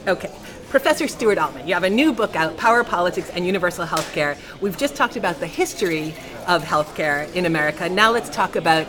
Okay. Professor Stuart Altman, you have a new book out, Power, Politics, and Universal Healthcare. We've just talked about the history of healthcare in America. Now let's talk about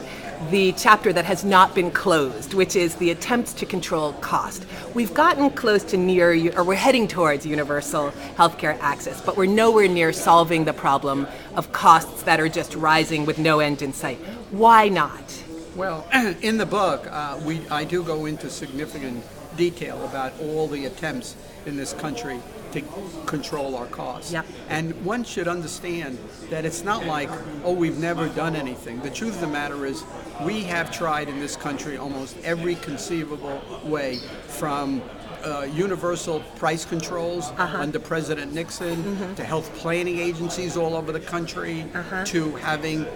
the chapter that has not been closed, which is the attempts to control cost. We've gotten close to we're heading towards universal healthcare access, but we're nowhere near solving the problem of costs that are just rising with no end in sight. Why not? Well, in the book, I do go into significant detail about all the attempts in this country to control our costs. Yep. And one should understand that it's not like, oh, we've never done anything. The truth of the matter is we have tried in this country almost every conceivable way, from universal price controls under President Nixon, to health planning agencies all over the country, to having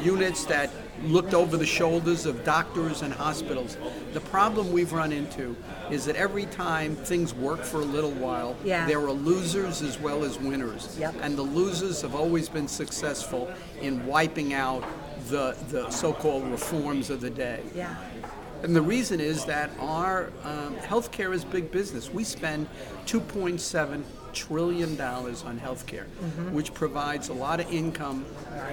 units that looked over the shoulders of doctors and hospitals. The problem we've run into is that every time things work for a little while, there are losers as well as winners. Yep. And the losers have always been successful in wiping out the so-called reforms of the day. Yeah. And the reason is that our healthcare is big business. We spend $2.7 trillion on healthcare, which provides a lot of income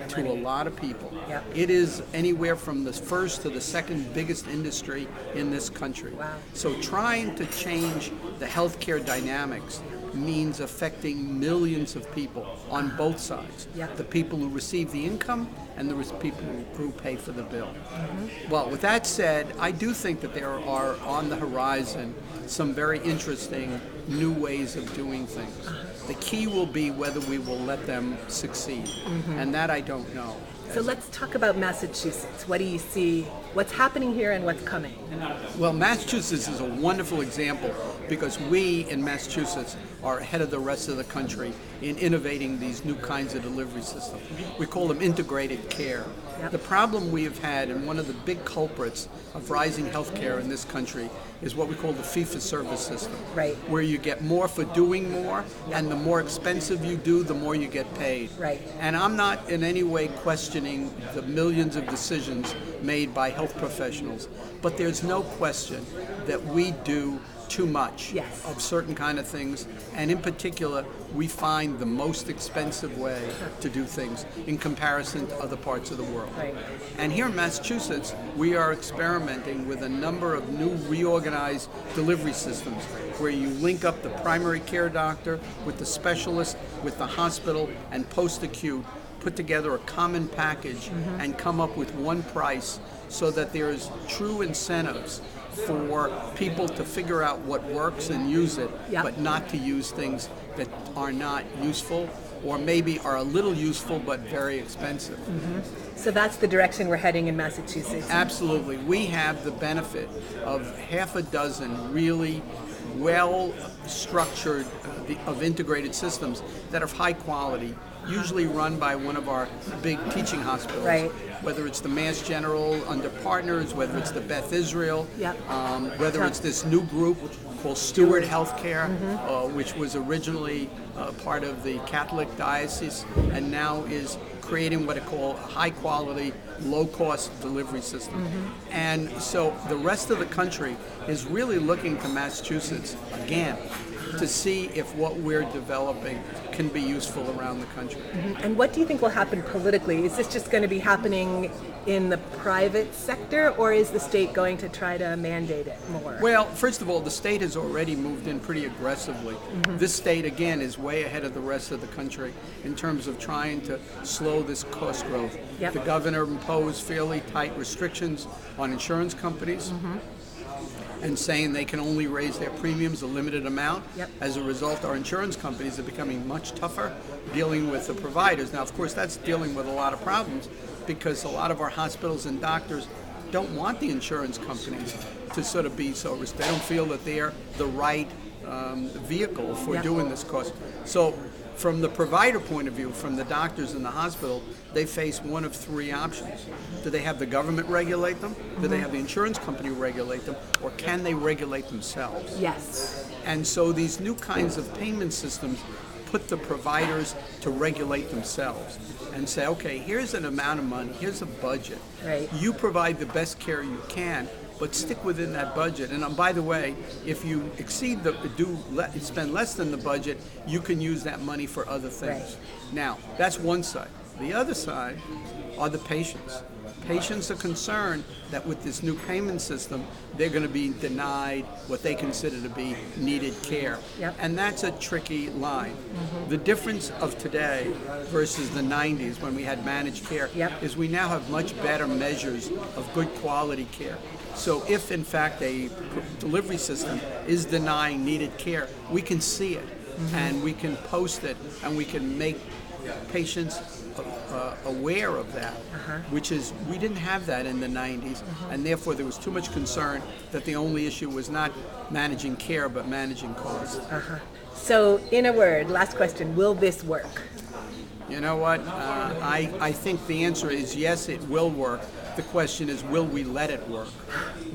to a lot of people. Yep. It is anywhere from the first to the second biggest industry in this country. Wow. So trying to change the healthcare dynamics means affecting millions of people on both sides. Yep. The people who receive the income and the people who pay for the bill. Well, with that said, I do think that there are on the horizon some very interesting new ways of doing things. The key will be whether we will let them succeed, and that I don't know. So let's talk about Massachusetts. What do you see? What's happening here and what's coming? Well, Massachusetts is a wonderful example because we in Massachusetts are ahead of the rest of the country in innovating these new kinds of delivery systems. We call them integrated care. Yep. The problem we have had, and one of the big culprits of rising healthcare in this country, is what we call the fee-for-service system, Right. where you get more for doing more, and the more expensive you do, the more you get paid. Right. And I'm not in any way questioning the millions of decisions made by health professionals, but there's no question that we do too much Yes. of certain kind of things, and in particular, we find the most expensive way to do things in comparison to other parts of the world. Right. And here in Massachusetts, we are experimenting with a number of new reorganized delivery systems where you link up the primary care doctor with the specialist, with the hospital, and post-acute, put together a common package and come up with one price so that there's true incentives for people to figure out what works and use it, Yep. but not to use things that are not useful or maybe are a little useful but very expensive. So that's the direction we're heading in Massachusetts. Absolutely. We have the benefit of half a dozen really well-structured of integrated systems that are of high quality, usually run by one of our big teaching hospitals. Right. Whether it's the Mass General under Partners, whether it's the Beth Israel, Yep. whether it's this new group called Stuart Healthcare, which was originally part of the Catholic diocese and now is creating what I call a high-quality, low-cost delivery system. And so the rest of the country is really looking to Massachusetts again to see if what we're developing can be useful around the country. And what do you think will happen politically? Is this just going to be happening in the private sector, or is the state going to try to mandate it more? Well, first of all, the state has already moved in pretty aggressively. This state, again, is way ahead of the rest of the country in terms of trying to slow this cost growth. Yep. The governor imposed fairly tight restrictions on insurance companies. And saying they can only raise their premiums a limited amount. Yep. As a result, our insurance companies are becoming much tougher dealing with the providers. Now, of course, that's dealing with a lot of problems because a lot of our hospitals and doctors don't want the insurance companies to sort of be so risk. They don't feel that they're the right vehicle for Yep. doing this cost. So from the provider point of view, from the doctors in the hospital, they face one of three options. Do they have the government regulate them? Do they have the insurance company regulate them? Or can they regulate themselves? Yes. And so these new kinds of payment systems put the providers to regulate themselves and say, okay, here's an amount of money, here's a budget. Right. You provide the best care you can, but stick within that budget. And by the way, if you exceed spend less than the budget, you can use that money for other things. Right. Now, that's one side. The other side are the patients. Patients are concerned that with this new payment system, they're going to be denied what they consider to be needed care. Yep. And that's a tricky line. The difference of today versus the 90s when we had managed care is we now have much better measures of good quality care. So if in fact a delivery system is denying needed care, we can see it and we can post it and we can make patients aware of that, which is, we didn't have that in the 90s, and therefore there was too much concern that the only issue was not managing care but managing costs. So, in a word, last question, will this work? You know what? I think the answer is yes, it will work. The question is, will we let it work?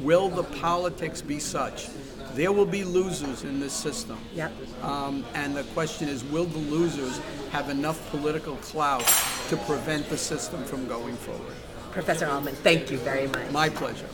Will the politics be such? There will be losers in this system. Yep. And the question is, will the losers have enough political clout to prevent the system from going forward? Professor Altman, thank you very much. My pleasure.